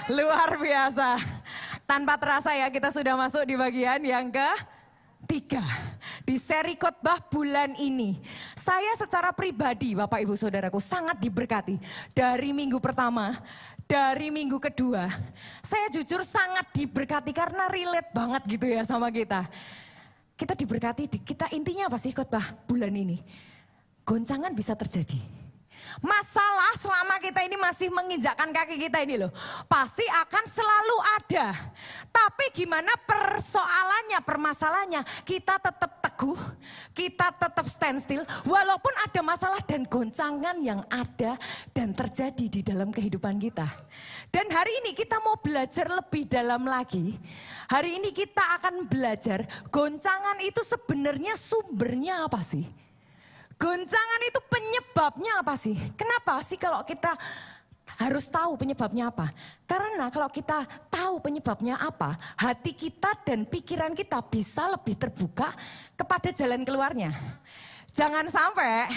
Luar biasa. Tanpa terasa ya kita sudah masuk di bagian yang ketiga. Di seri khotbah bulan ini. Saya secara pribadi Bapak Ibu Saudaraku sangat diberkati. Dari minggu pertama, dari minggu kedua. Saya jujur sangat diberkati karena relate banget gitu ya sama kita. Kita diberkati, kita intinya apa sih khotbah bulan ini? Goncangan bisa terjadi. Masalah selama kita ini masih menginjakkan kaki kita ini loh, pasti akan selalu ada. Tapi gimana persoalannya, permasalahannya, kita tetap teguh, kita tetap stand still, walaupun ada masalah dan goncangan yang ada dan terjadi di dalam kehidupan kita. Dan hari ini kita mau belajar lebih dalam lagi. Hari ini kita akan belajar goncangan itu sebenarnya sumbernya apa sih? Goncangan itu penyebabnya apa sih? Kenapa sih kalau kita harus tahu penyebabnya apa? Karena kalau kita tahu penyebabnya apa, hati kita dan pikiran kita bisa lebih terbuka kepada jalan keluarnya. Jangan sampai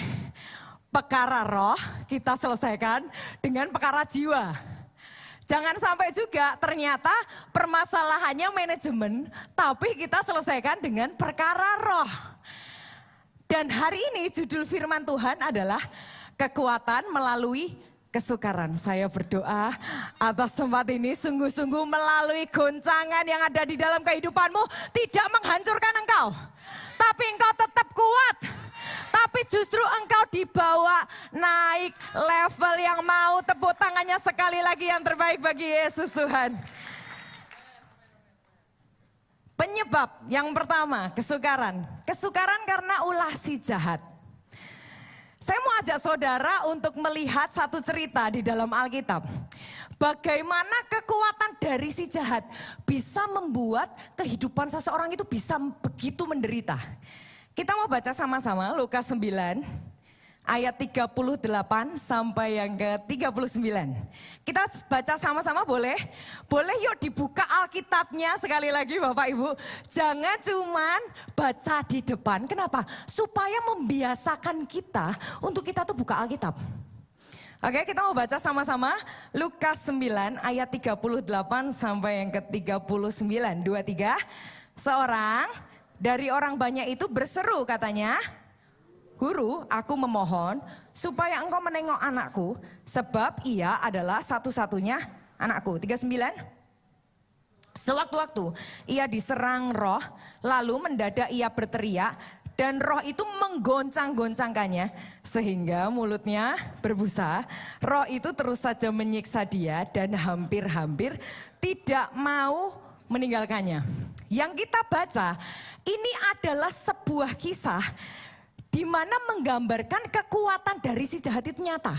perkara roh kita selesaikan dengan perkara jiwa. Jangan sampai juga ternyata permasalahannya manajemen, tapi kita selesaikan dengan perkara roh. Dan hari ini judul firman Tuhan adalah kekuatan melalui kesukaran. Saya berdoa atas tempat ini sungguh-sungguh melalui goncangan yang ada di dalam kehidupanmu tidak menghancurkan engkau. Tapi engkau tetap kuat. Tapi justru engkau dibawa naik level yang mau tepuk tangannya sekali lagi yang terbaik bagi Yesus Tuhan. Penyebab yang pertama, kesukaran. Kesukaran karena ulah si jahat. Saya mau ajak saudara untuk melihat satu cerita di dalam Alkitab. Bagaimana kekuatan dari si jahat bisa membuat kehidupan seseorang itu bisa begitu menderita. Kita mau baca sama-sama Lukas 9 ayat 38 sampai yang ke-39. Kita baca sama-sama boleh? Boleh yuk dibuka Alkitabnya sekali lagi Bapak Ibu. Jangan cuman baca di depan. Kenapa? Supaya membiasakan kita untuk kita tuh buka Alkitab. Oke, kita mau baca sama-sama Lukas 9 ayat 38 sampai yang ke-39. 23. Seorang dari orang banyak itu berseru katanya, "Guru, aku memohon supaya engkau menengok anakku, sebab ia adalah satu-satunya anakku." 39. Sewaktu-waktu ia diserang roh, lalu mendadak ia berteriak, dan roh itu menggoncang-goncangkannya, sehingga mulutnya berbusa. Roh itu terus saja menyiksa dia dan hampir-hampir tidak mau meninggalkannya. Yang kita baca, ini adalah sebuah kisah di mana menggambarkan kekuatan dari si jahat itu nyata.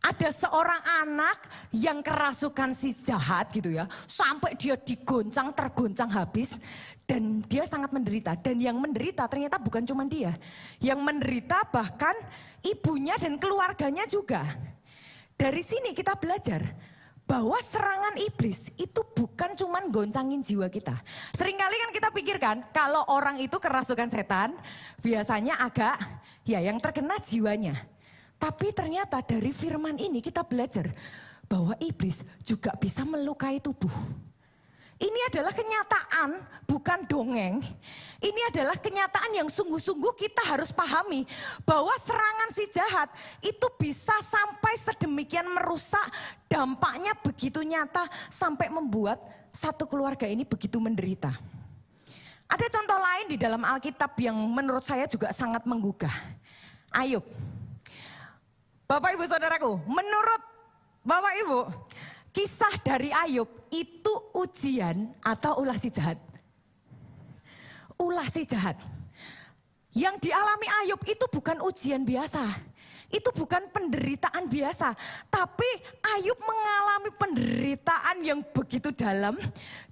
Ada seorang anak yang kerasukan si jahat gitu ya, sampai dia digoncang, tergoncang habis, dan dia sangat menderita. Dan yang menderita ternyata bukan cuma dia, yang menderita bahkan ibunya dan keluarganya juga. Dari sini kita belajar bahwa serangan iblis itu bukan cuma goncangin jiwa kita. Seringkali kan kita pikirkan kalau orang itu kerasukan setan biasanya agak ya yang terkena jiwanya. Tapi ternyata dari firman ini kita belajar bahwa iblis juga bisa melukai tubuh. Ini adalah kenyataan, bukan dongeng. Ini adalah kenyataan yang sungguh-sungguh kita harus pahami. Bahwa serangan si jahat itu bisa sampai sedemikian merusak, dampaknya begitu nyata sampai membuat satu keluarga ini begitu menderita. Ada contoh lain di dalam Alkitab yang menurut saya juga sangat menggugah. Ayub. Bapak Ibu Saudaraku, menurut Bapak Ibu, kisah dari Ayub itu ujian atau ulah si jahat? Ulah si jahat. Yang dialami Ayub itu bukan ujian biasa. Itu bukan penderitaan biasa. Tapi Ayub mengalami penderitaan yang begitu dalam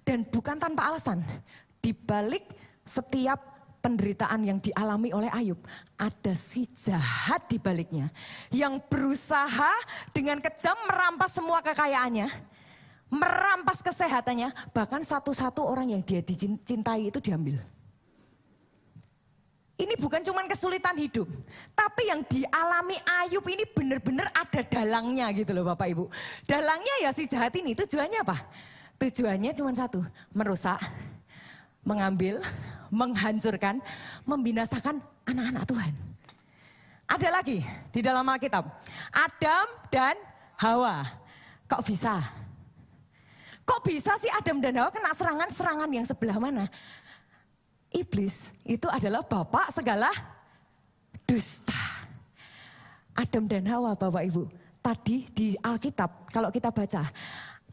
dan bukan tanpa alasan. Di balik setiap penderitaan yang dialami oleh Ayub, ada si jahat di baliknya yang berusaha dengan kejam merampas semua kekayaannya, merampas kesehatannya, bahkan satu-satu orang yang dia dicintai itu diambil. ini bukan cuma kesulitan hidup, tapi yang dialami Ayub ini benar-benar ada dalangnya gitu loh Bapak Ibu. Dalangnya ya si jahat ini, tujuannya apa? Tujuannya cuma satu, merusak, mengambil, menghancurkan, membinasakan anak-anak Tuhan. Ada lagi di dalam Alkitab, Adam dan Hawa. Kok bisa? Kok bisa sih Adam dan Hawa kena serangan-serangan yang sebelah mana? Iblis itu adalah bapak segala dusta. Adam dan Hawa Bapak Ibu. Tadi di Alkitab kalau kita baca,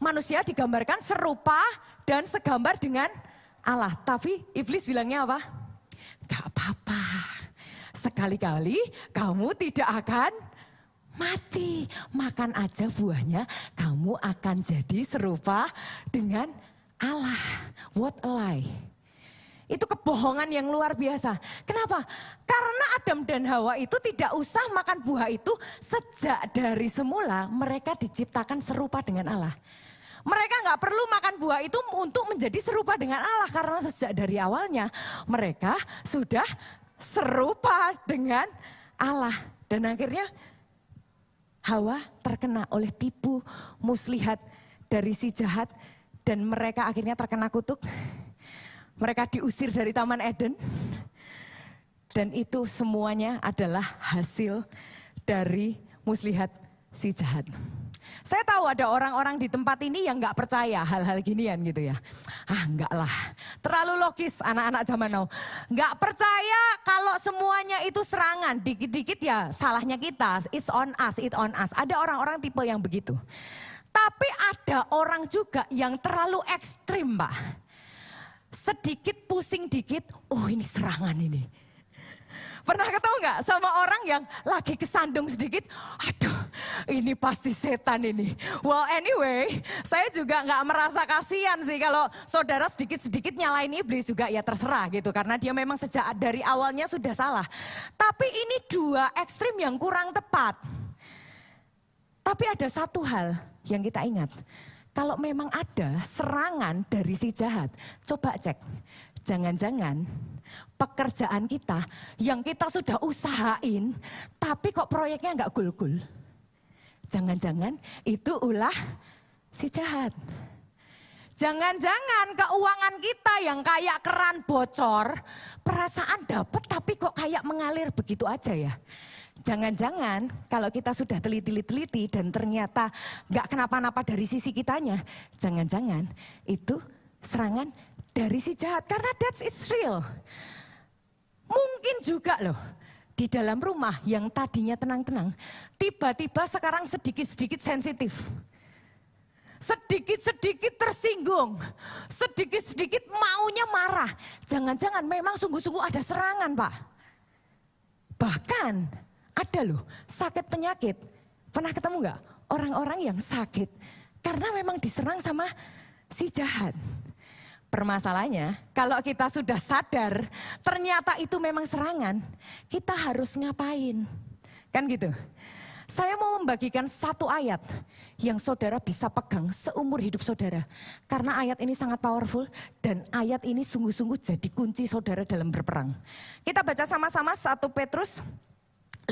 manusia digambarkan serupa dan segambar dengan Allah. Tapi iblis bilangnya apa? Gak apa-apa. Sekali-kali kamu tidak akan mati, makan aja buahnya, kamu akan jadi serupa dengan Allah. What a lie. Itu kebohongan yang luar biasa. Kenapa? Karena Adam dan Hawa itu tidak usah makan buah itu, sejak dari semula mereka diciptakan serupa dengan Allah. Mereka nggak perlu makan buah itu untuk menjadi serupa dengan Allah, karena sejak dari awalnya mereka sudah serupa dengan Allah. Dan akhirnya Hawa terkena oleh tipu muslihat dari si jahat dan mereka akhirnya terkena kutuk. Mereka diusir dari Taman Eden dan itu semuanya adalah hasil dari muslihat si jahat. Saya tahu ada orang-orang di tempat ini yang nggak percaya hal-hal ginian gitu ya. Enggak lah, terlalu logis anak-anak zaman now. Nggak percaya kalau semuanya itu serangan, dikit-dikit ya salahnya kita, it's on us, it on us. Ada orang-orang tipe yang begitu. Tapi ada orang juga yang terlalu ekstrim Pak. Sedikit pusing dikit, oh ini serangan ini. Pernah ketemu nggak sama orang yang lagi kesandung sedikit, aduh ini pasti setan ini. Well anyway, saya juga nggak merasa kasihan sih kalau saudara sedikit-sedikit nyalain iblis juga ya terserah gitu. Karena dia memang sejak dari awalnya sudah salah. Tapi ini dua ekstrim yang kurang tepat. Tapi ada satu hal yang kita ingat. Kalau memang ada serangan dari si jahat, coba cek. Jangan-jangan pekerjaan kita yang kita sudah usahain, tapi kok proyeknya nggak gul-gul. Jangan-jangan itu ulah si jahat. Jangan-jangan keuangan kita yang kayak keran bocor, perasaan dapat tapi kok kayak mengalir begitu aja ya. Jangan-jangan kalau kita sudah teliti dan ternyata nggak kenapa-napa dari sisi kitanya, jangan-jangan itu serangan dari si jahat, karena it's real. Mungkin juga loh, di dalam rumah yang tadinya tenang-tenang, tiba-tiba sekarang sedikit-sedikit sensitif. Sedikit-sedikit tersinggung, sedikit-sedikit maunya marah. Jangan-jangan memang sungguh-sungguh ada serangan Pak. Bahkan ada loh sakit penyakit. Pernah ketemu gak orang-orang yang sakit karena memang diserang sama si jahat. Permasalahannya, kalau kita sudah sadar ternyata itu memang serangan, kita harus ngapain? Kan gitu. Saya mau membagikan satu ayat yang saudara bisa pegang seumur hidup saudara. Karena ayat ini sangat powerful dan ayat ini sungguh-sungguh jadi kunci saudara dalam berperang. Kita baca sama-sama 1 Petrus 5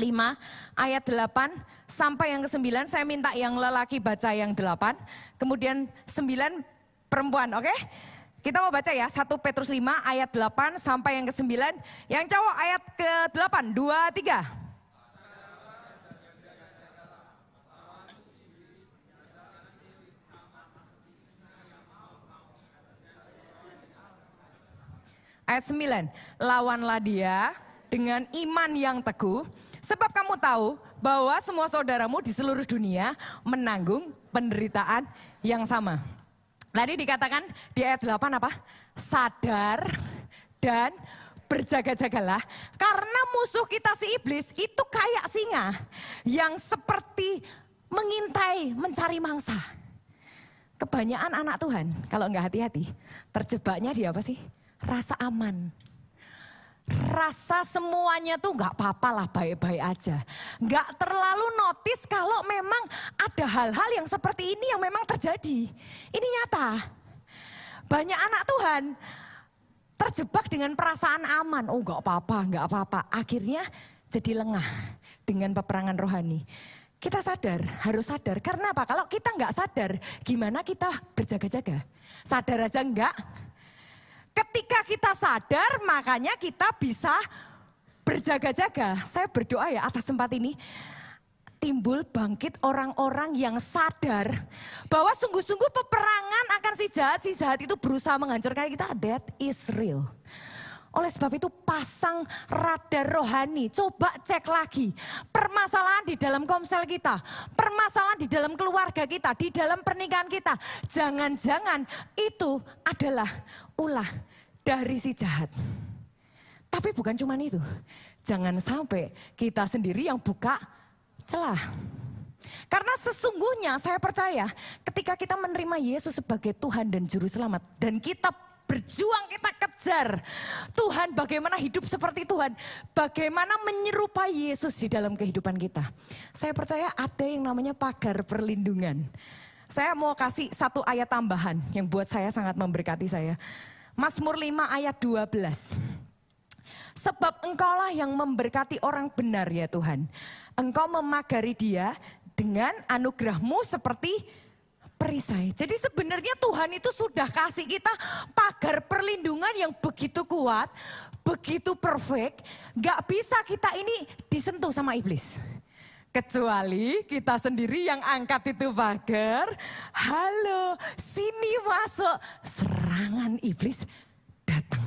ayat 8 sampai yang ke-9. Saya minta yang lelaki baca yang 8, kemudian 9 perempuan, oke? Kita mau baca ya, 1 Petrus 5 ayat 8 sampai yang ke-9. Yang cowok ayat ke-8, 2, 3. Ayat 9, lawanlah dia dengan iman yang teguh, sebab kamu tahu bahwa semua saudaramu di seluruh dunia menanggung penderitaan yang sama. Tadi dikatakan di ayat 8 apa? Sadar dan berjaga-jagalah. Karena musuh kita si iblis itu kayak singa yang seperti mengintai, mencari mangsa. Kebanyakan anak Tuhan kalau nggak hati-hati terjebaknya di apa sih? Rasa aman. Rasa semuanya tuh nggak apa-apa lah, baik-baik aja. Nggak terlalu notice kalau memang ada hal-hal yang seperti ini yang memang terjadi. Ini nyata. Banyak anak Tuhan terjebak dengan perasaan aman. Oh enggak apa-apa. Akhirnya jadi lengah dengan peperangan rohani. Kita sadar, harus sadar. Karena apa? Kalau kita enggak sadar, gimana kita berjaga-jaga? Sadar aja enggak? Ketika kita sadar, makanya kita bisa berjaga-jaga. Saya berdoa ya atas tempat ini, timbul bangkit orang-orang yang sadar bahwa sungguh-sungguh peperangan akan si jahat itu berusaha menghancurkan kita. That is real. Oleh sebab itu pasang radar rohani, coba cek lagi permasalahan di dalam komsel kita, permasalahan di dalam keluarga kita, di dalam pernikahan kita. Jangan-jangan itu adalah ulah dari si jahat. Tapi bukan cuma itu, jangan sampai kita sendiri yang buka celah. Karena sesungguhnya saya percaya ketika kita menerima Yesus sebagai Tuhan dan Juru Selamat dan kita berjuang, kita kejar Tuhan, bagaimana hidup seperti Tuhan, bagaimana menyerupai Yesus di dalam kehidupan kita. Saya percaya ada yang namanya pagar perlindungan. Saya mau kasih satu ayat tambahan yang buat saya sangat memberkati saya. Mazmur 5 ayat 12. Sebab engkaulah yang memberkati orang benar ya Tuhan. Engkau memagari dia dengan anugerahmu seperti perisai. Jadi sebenarnya Tuhan itu sudah kasih kita pagar perlindungan yang begitu kuat, begitu perfect. Gak bisa kita ini disentuh sama iblis. Kecuali kita sendiri yang angkat itu pagar. Halo, sini masuk. Serangan iblis datang.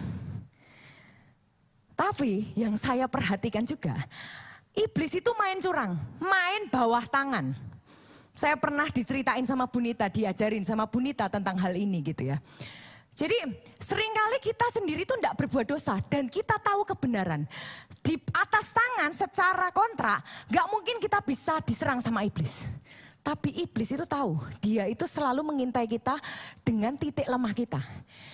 Tapi yang saya perhatikan juga, iblis itu main curang, main bawah tangan. Saya pernah diceritain sama Bunita, diajarin sama Bunita tentang hal ini gitu ya. Jadi seringkali kita sendiri tuh enggak berbuat dosa dan kita tahu kebenaran. Di atas tangan secara kontrak enggak mungkin kita bisa diserang sama iblis. Tapi iblis itu tahu, dia itu selalu mengintai kita dengan titik lemah kita.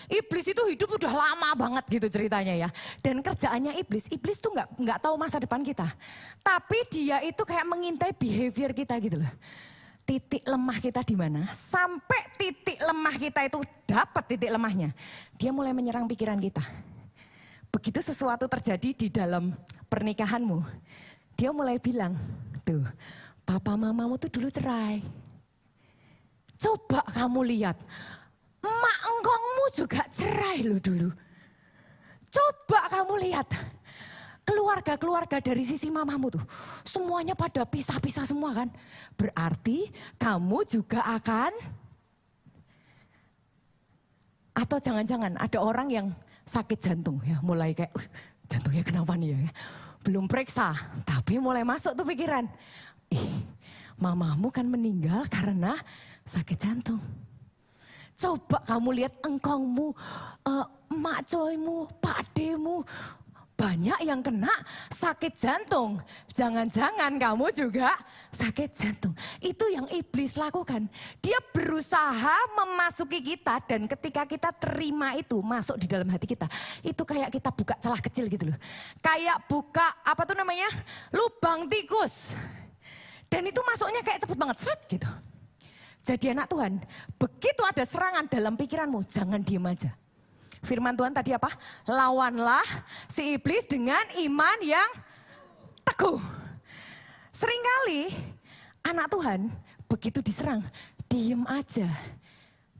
Iblis itu hidup udah lama banget gitu ceritanya ya. Dan kerjaannya iblis tuh enggak tahu masa depan kita. Tapi dia itu kayak mengintai behavior kita gitu loh. Titik lemah kita di mana? Sampai titik lemah kita itu dapat titik lemahnya, dia mulai menyerang pikiran kita. Begitu sesuatu terjadi di dalam pernikahanmu, dia mulai bilang, tuh papa mamamu tuh dulu cerai. Coba kamu lihat, emak engkongmu juga cerai loh dulu. Coba kamu lihat. Keluarga-keluarga dari sisi mamamu tuh semuanya pada pisah-pisah semua kan. Berarti kamu juga akan, atau jangan-jangan ada orang yang sakit jantung ya, mulai kayak jantungnya kenapa nih ya. Belum periksa tapi mulai masuk tuh pikiran. Mamamu kan meninggal karena sakit jantung. Coba kamu lihat engkongmu, emak coymu, pakdemu, banyak yang kena sakit jantung. Jangan-jangan kamu juga sakit jantung. Itu yang iblis lakukan. Dia berusaha memasuki kita dan ketika kita terima itu masuk di dalam hati kita. Itu kayak kita buka celah kecil gitu loh. Kayak buka apa tuh namanya? Lubang tikus. Dan itu masuknya kayak cepet banget, seret gitu. Jadi anak Tuhan, begitu ada serangan dalam pikiranmu, jangan diem aja. Firman Tuhan tadi apa? Lawanlah si iblis dengan iman yang teguh. Seringkali anak Tuhan begitu diserang, diem aja.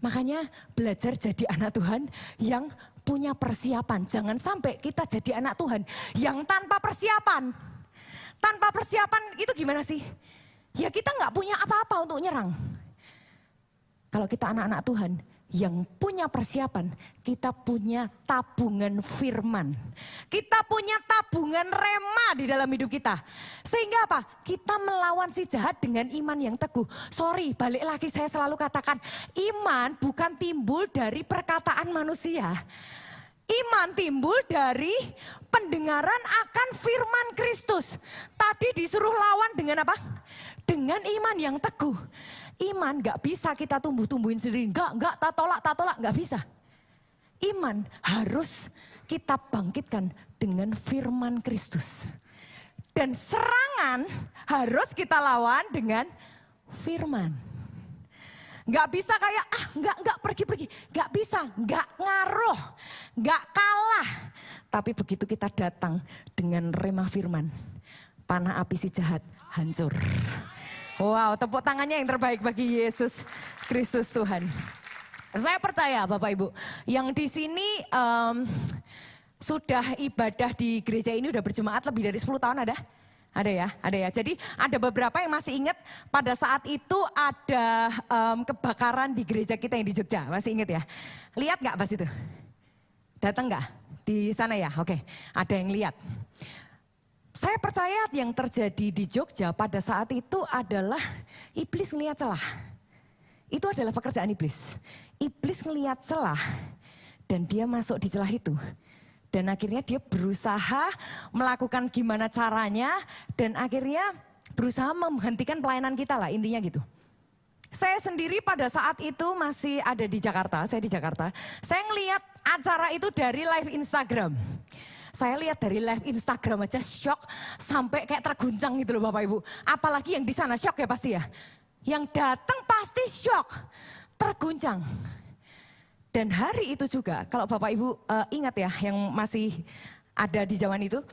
Makanya belajar jadi anak Tuhan yang punya persiapan. Jangan sampai kita jadi anak Tuhan yang tanpa persiapan. Tanpa persiapan itu gimana sih? Ya kita nggak punya apa-apa untuk nyerang. Kalau kita anak-anak Tuhan yang punya persiapan, kita punya tabungan firman. Kita punya tabungan rema di dalam hidup kita. Sehingga apa? Kita melawan si jahat dengan iman yang teguh. Sorry, balik lagi saya selalu katakan, iman bukan timbul dari perkataan manusia. Iman timbul dari pendengaran akan firman Kristus. Tadi disuruh lawan dengan apa? Dengan iman yang teguh. Iman gak bisa kita tumbuh-tumbuhin sendiri. Enggak, tak tolak, gak bisa. Iman harus kita bangkitkan dengan firman Kristus. Dan serangan harus kita lawan dengan firman. Nggak bisa kayak, nggak pergi-pergi. Nggak bisa, nggak ngaruh, nggak kalah. Tapi begitu kita datang dengan rema firman, panah api si jahat hancur. Wow, tepuk tangannya yang terbaik bagi Yesus Kristus Tuhan. Saya percaya Bapak Ibu, yang di sini sudah ibadah di gereja ini udah berjemaat lebih dari 10 tahun ada? Ada ya. Jadi ada beberapa yang masih ingat pada saat itu ada kebakaran di gereja kita yang di Jogja, masih ingat ya? Lihat nggak pas itu? Datang nggak? Di sana ya? Oke, ada yang lihat. Saya percaya yang terjadi di Jogja pada saat itu adalah iblis ngelihat celah. Itu adalah pekerjaan iblis. Iblis ngelihat celah dan dia masuk di celah itu. Dan akhirnya dia berusaha melakukan gimana caranya dan akhirnya berusaha menghentikan pelayanan kita lah, intinya gitu. Saya sendiri pada saat itu masih ada di Jakarta, saya di Jakarta. Saya ngelihat acara itu dari live Instagram. Saya lihat dari live Instagram aja shock sampai kayak terguncang gitu loh Bapak Ibu. Apalagi yang di sana shock ya pasti ya. Yang datang pasti shock, terguncang. Dan hari itu juga kalau Bapak Ibu ingat ya yang masih ada di zaman itu.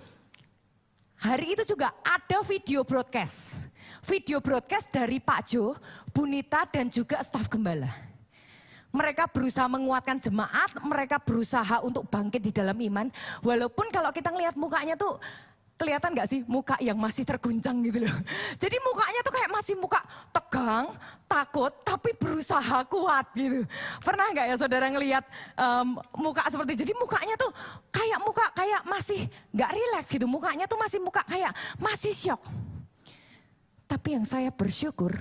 Hari itu juga ada video broadcast. Video broadcast dari Pak Jo, Bu Nita dan juga staf gembala. Mereka berusaha menguatkan jemaat, mereka berusaha untuk bangkit di dalam iman. Walaupun kalau kita ngelihat mukanya tuh, kelihatan gak sih muka yang masih terguncang gitu loh. Jadi mukanya tuh kayak masih muka tegang, takut, tapi berusaha kuat gitu. Pernah gak ya saudara ngelihat muka seperti itu? Jadi mukanya tuh kayak muka kayak masih gak rileks gitu. Mukanya tuh masih muka kayak masih syok. Tapi yang saya bersyukur,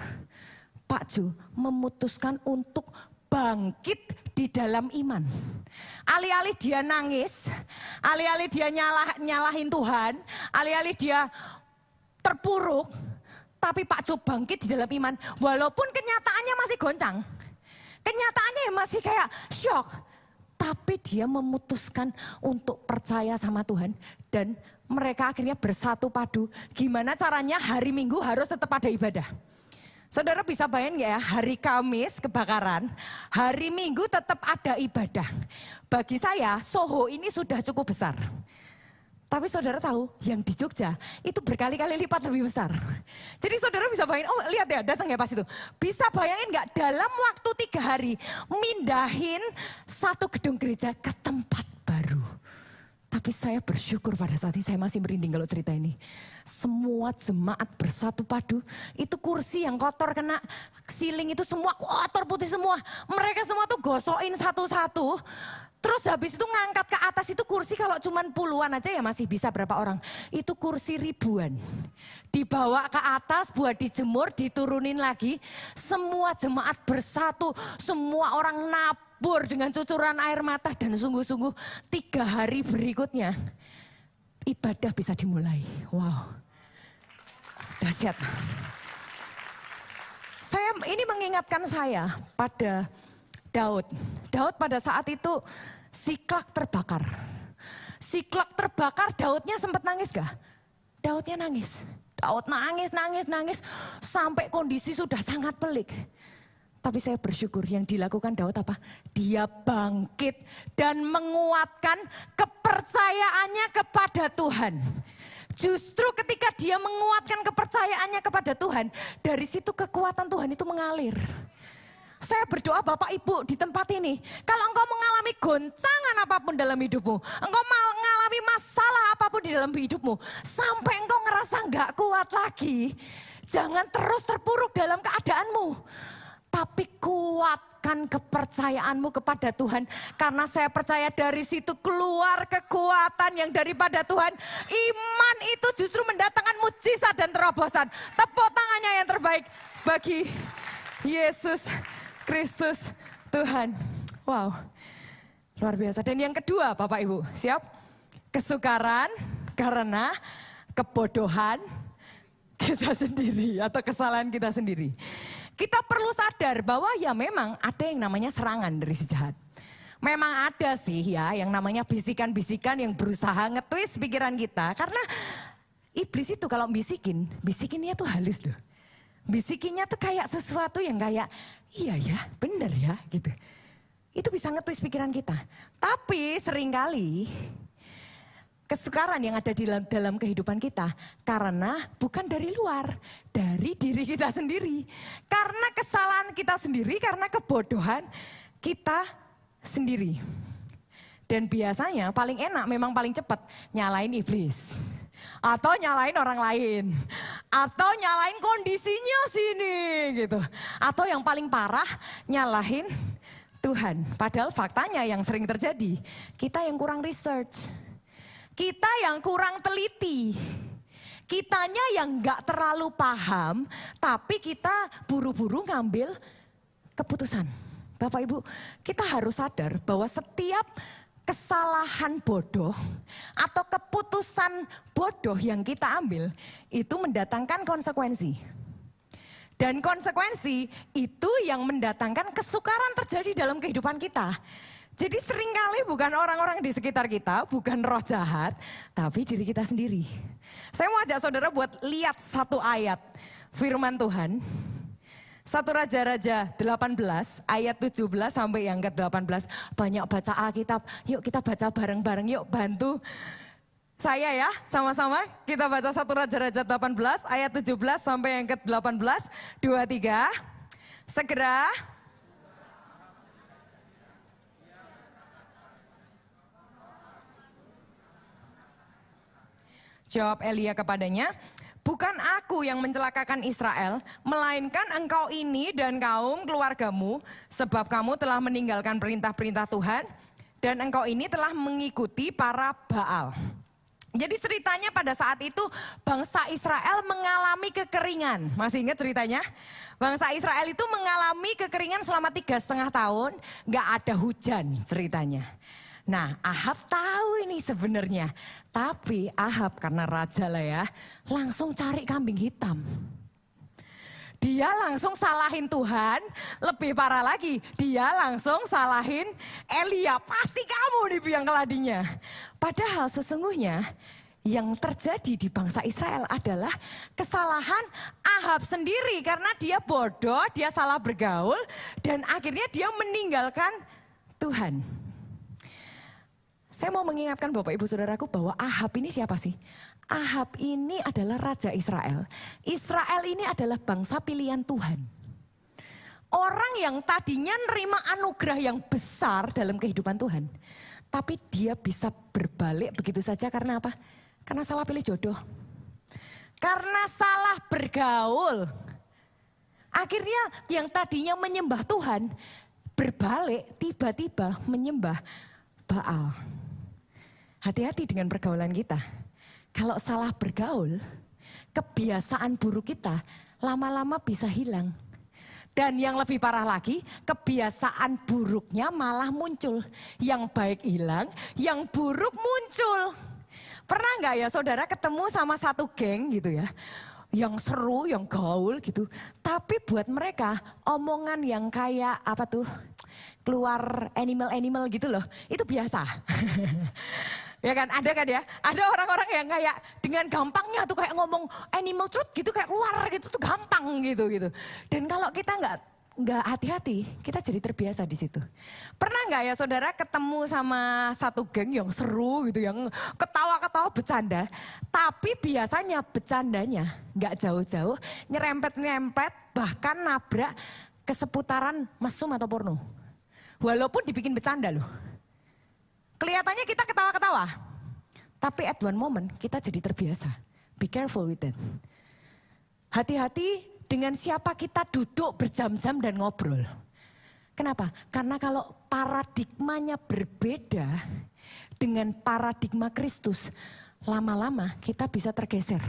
Pak Jo memutuskan untuk bangkit di dalam iman. Alih-alih dia nangis, alih-alih dia nyalahin Tuhan, alih-alih dia terpuruk, tapi Pak Jo bangkit di dalam iman. Walaupun kenyataannya masih goncang, kenyataannya masih kayak shock, tapi dia memutuskan untuk percaya sama Tuhan dan mereka akhirnya bersatu padu. Gimana caranya hari Minggu harus tetap ada ibadah. Saudara bisa bayangin ya, hari Kamis kebakaran, hari Minggu tetap ada ibadah. Bagi saya, Soho ini sudah cukup besar. Tapi saudara tahu, yang di Jogja itu berkali-kali lipat lebih besar. Jadi saudara bisa bayangin, oh lihat ya, datang ya pas itu. Bisa bayangin gak dalam waktu 3 hari, mindahin satu gedung gereja ke tempat baru. Tapi saya bersyukur pada saat ini, saya masih merinding kalau cerita ini. Semua jemaat bersatu padu, itu kursi yang kotor kena siling itu semua kotor putih semua. Mereka semua tuh gosokin satu-satu. Terus habis itu ngangkat ke atas itu kursi kalau cuman puluhan aja ya masih bisa berapa orang. Itu kursi ribuan. Dibawa ke atas buat dijemur, diturunin lagi. Semua jemaat bersatu, semua orang nabur dengan cucuran air mata. Dan sungguh-sungguh 3 hari berikutnya ibadah bisa dimulai. Wow, dahsyat. Ini mengingatkan saya pada Daud. Daud pada saat itu Siklak terbakar. Siklak terbakar, Daudnya sempat nangis gak? Daudnya nangis. Daud nangis sampai kondisi sudah sangat pelik. Tapi saya bersyukur yang dilakukan Daud apa? Dia bangkit dan menguatkan kepercayaannya kepada Tuhan. Justru ketika dia menguatkan kepercayaannya kepada Tuhan, dari situ kekuatan Tuhan itu mengalir. Saya berdoa Bapak Ibu di tempat ini, kalau engkau mengalami goncangan apapun dalam hidupmu, engkau mengalami masalah apapun di dalam hidupmu, sampai engkau ngerasa gak kuat lagi, jangan terus terpuruk dalam keadaanmu. Tapi kuatkan kepercayaanmu kepada Tuhan. Karena saya percaya dari situ keluar kekuatan yang daripada Tuhan. Iman itu justru mendatangkan mujizat dan terobosan. Tepuk tangannya yang terbaik bagi Yesus Kristus Tuhan. Wow, luar biasa. Dan yang kedua Bapak Ibu, siap? Kesukaran karena kebodohan kita sendiri atau kesalahan kita sendiri. Kita perlu sadar bahwa ya memang ada yang namanya serangan dari si jahat. Memang ada sih ya yang namanya bisikan-bisikan yang berusaha nge-twist pikiran kita. Karena iblis itu kalau bisikinnya tuh halus loh. Bisikinnya tuh kayak sesuatu yang kayak, iya ya, bener ya gitu. Itu bisa nge-twist pikiran kita. Tapi seringkali kesukaran yang ada di dalam kehidupan kita karena bukan dari luar, dari diri kita sendiri. Karena kesalahan kita sendiri, karena kebodohan kita sendiri. Dan biasanya paling enak, memang paling cepat nyalain iblis. Atau nyalain orang lain. Atau nyalain kondisinya sini gitu. Atau yang paling parah nyalahin Tuhan. Padahal faktanya yang sering terjadi, kita yang kurang research. Kita yang kurang teliti. Kitanya yang gak terlalu paham, tapi kita buru-buru ngambil keputusan. Bapak Ibu, kita harus sadar bahwa setiap kesalahan bodoh atau keputusan bodoh yang kita ambil itu mendatangkan konsekuensi. Dan konsekuensi itu yang mendatangkan kesukaran terjadi dalam kehidupan kita. Jadi seringkali bukan orang-orang di sekitar kita, bukan roh jahat, tapi diri kita sendiri. Saya mau ajak saudara buat lihat satu ayat firman Tuhan. 1 Raja-Raja 18 ayat 17 sampai yang ke-18. Banyak baca Alkitab, yuk kita baca bareng-bareng, yuk bantu saya ya, sama-sama kita baca 1 Raja-Raja 18 ayat 17 sampai yang ke-18. 2, 3, segera. Jawab Elia kepadanya, bukan aku yang mencelakakan Israel, melainkan engkau ini dan kaum keluargamu, sebab kamu telah meninggalkan perintah-perintah Tuhan, dan engkau ini telah mengikuti para Baal. Jadi ceritanya pada saat itu bangsa Israel mengalami kekeringan. Masih ingat ceritanya? Bangsa Israel itu mengalami kekeringan selama 3,5 tahun, gak ada hujan ceritanya. Nah, Ahab tahu ini sebenarnya, tapi Ahab karena raja lah ya, langsung cari kambing hitam. Dia langsung salahin Tuhan, lebih parah lagi, dia langsung salahin Elia, pasti kamu nih biang keladinya. Padahal sesungguhnya yang terjadi di bangsa Israel adalah kesalahan Ahab sendiri karena dia bodoh, dia salah bergaul, dan akhirnya dia meninggalkan Tuhan. Saya mau mengingatkan Bapak Ibu Saudaraku bahwa Ahab ini siapa sih? Ahab ini adalah Raja Israel. Israel ini adalah bangsa pilihan Tuhan. Orang yang tadinya nerima anugerah yang besar dalam kehidupan Tuhan. Tapi dia bisa berbalik begitu saja karena apa? Karena salah pilih jodoh. Karena salah bergaul. Akhirnya yang tadinya menyembah Tuhan berbalik tiba-tiba menyembah Baal. Hati-hati dengan pergaulan kita. Kalau salah bergaul, kebiasaan buruk kita lama-lama bisa hilang. Dan yang lebih parah lagi, kebiasaan buruknya malah muncul. Yang baik hilang, yang buruk muncul. Pernah nggak ya saudara ketemu sama satu geng gitu ya, yang seru, yang gaul gitu. Tapi buat mereka omongan yang kayak apa tuh, keluar animal-animal gitu loh, itu biasa. Ya kan, ada kan ya, ada orang-orang yang kayak dengan gampangnya tuh kayak ngomong animal truth gitu, kayak keluar gitu tuh gampang gitu. Dan kalau kita nggak hati-hati, kita jadi terbiasa di situ. Pernah nggak ya saudara ketemu sama satu geng yang seru gitu, yang ketawa-ketawa bercanda, tapi biasanya bercandanya nggak jauh-jauh, nyerempet-nyerempet, bahkan nabrak ke seputaran mesum atau porno. Walaupun dibikin bercanda loh. Kelihatannya kita ketawa-ketawa. Tapi at one moment kita jadi terbiasa. Be careful with that. Hati-hati dengan siapa kita duduk berjam-jam dan ngobrol. Kenapa? Karena kalau paradigmanya berbeda dengan paradigma Kristus, lama-lama kita bisa tergeser.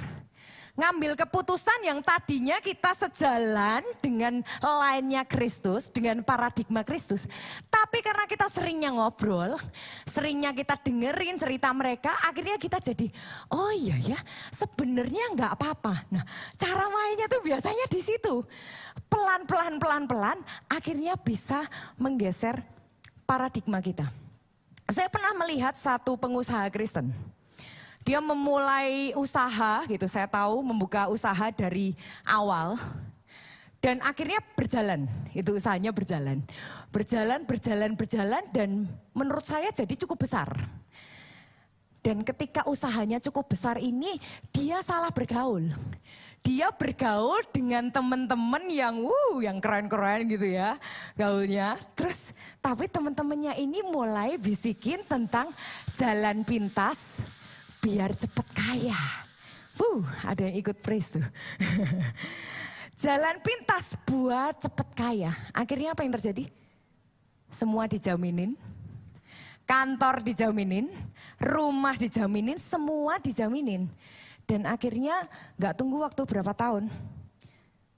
Ngambil keputusan yang tadinya kita sejalan dengan lainnya Kristus, dengan paradigma Kristus. Tapi karena kita seringnya ngobrol, seringnya kita dengerin cerita mereka, akhirnya kita jadi, oh iya ya sebenarnya nggak apa-apa. Nah cara mainnya tuh biasanya di situ. Pelan-pelan, akhirnya bisa menggeser paradigma kita. Saya pernah melihat satu pengusaha Kristen. Dia memulai usaha gitu, saya tahu membuka usaha dari awal. Dan akhirnya berjalan, itu usahanya berjalan. Berjalan dan menurut saya jadi cukup besar. Dan ketika usahanya cukup besar ini, dia salah bergaul. Dia bergaul dengan teman-teman yang keren-keren gitu ya gaulnya. Terus tapi teman-temannya ini mulai bisikin tentang jalan pintas biar cepet kaya. Ada yang ikut praise tuh. Jalan pintas buat cepet kaya. Akhirnya apa yang terjadi? Semua dijaminin. Kantor dijaminin. Rumah dijaminin. Semua dijaminin. Dan akhirnya gak tunggu waktu berapa tahun.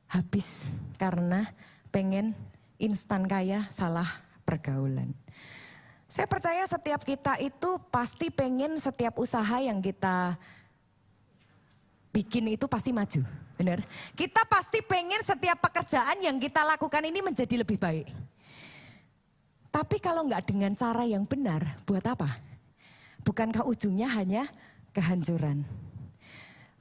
Habis karena pengen instan kaya salah pergaulan. Saya percaya setiap kita itu pasti pengen setiap usaha yang kita bikin itu pasti maju. Benar. Kita pasti pengen setiap pekerjaan yang kita lakukan ini menjadi lebih baik. Tapi kalau nggak dengan cara yang benar, buat apa? Bukankah ujungnya hanya kehancuran?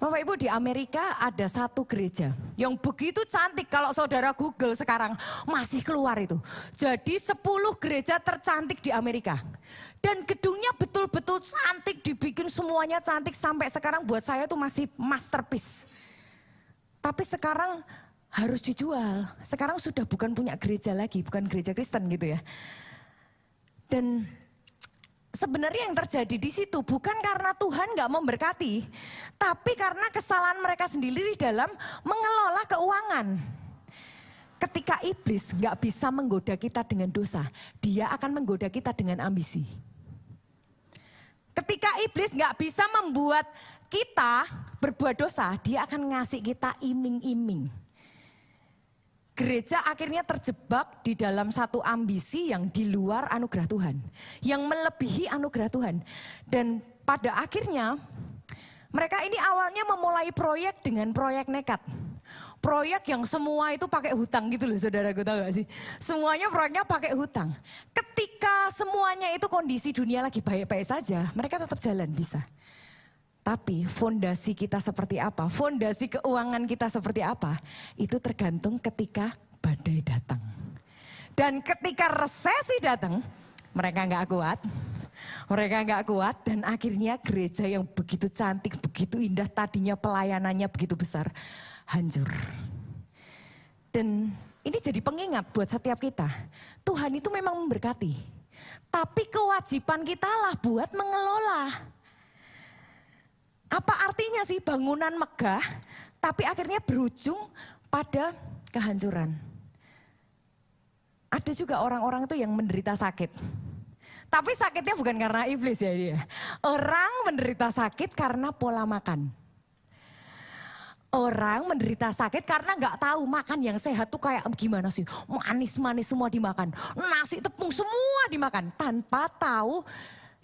Bapak Ibu, di Amerika ada satu gereja yang begitu cantik, kalau saudara Google sekarang masih keluar itu. Jadi 10 gereja tercantik di Amerika. Dan gedungnya betul-betul cantik, dibikin semuanya cantik sampai sekarang buat saya itu masih masterpiece. Tapi sekarang harus dijual. Sekarang sudah bukan punya gereja lagi, bukan gereja Kristen gitu ya. Dan sebenarnya yang terjadi di situ bukan karena Tuhan gak memberkati, tapi karena kesalahan mereka sendiri dalam mengelola keuangan. Ketika iblis gak bisa menggoda kita dengan dosa, dia akan menggoda kita dengan ambisi. Ketika iblis gak bisa membuat kita berbuat dosa, dia akan ngasih kita iming-iming. Gereja akhirnya terjebak di dalam satu ambisi yang di luar anugerah Tuhan. Yang melebihi anugerah Tuhan. Dan pada akhirnya mereka ini awalnya memulai proyek dengan proyek nekat. Proyek yang semua itu pakai hutang gitu loh, saudara, tahu gak sih? Semuanya proyeknya pakai hutang. Ketika semuanya itu kondisi dunia lagi baik-baik saja, mereka tetap jalan bisa. Tapi fondasi kita seperti apa, fondasi keuangan kita seperti apa, itu tergantung ketika badai datang. Dan ketika resesi datang, mereka nggak kuat. Mereka nggak kuat dan akhirnya gereja yang begitu cantik, begitu indah, tadinya pelayanannya begitu besar, hancur. Dan ini jadi pengingat buat setiap kita. Tuhan itu memang memberkati. Tapi kewajiban kita lah buat mengelola. Apa artinya sih bangunan megah, tapi akhirnya berujung pada kehancuran. Ada juga orang-orang itu yang menderita sakit. Tapi sakitnya bukan karena iblis ya dia. Orang menderita sakit karena pola makan. Orang menderita sakit karena nggak tahu makan yang sehat tuh kayak gimana sih. Manis-manis semua dimakan. Nasi tepung semua dimakan. Tanpa tahu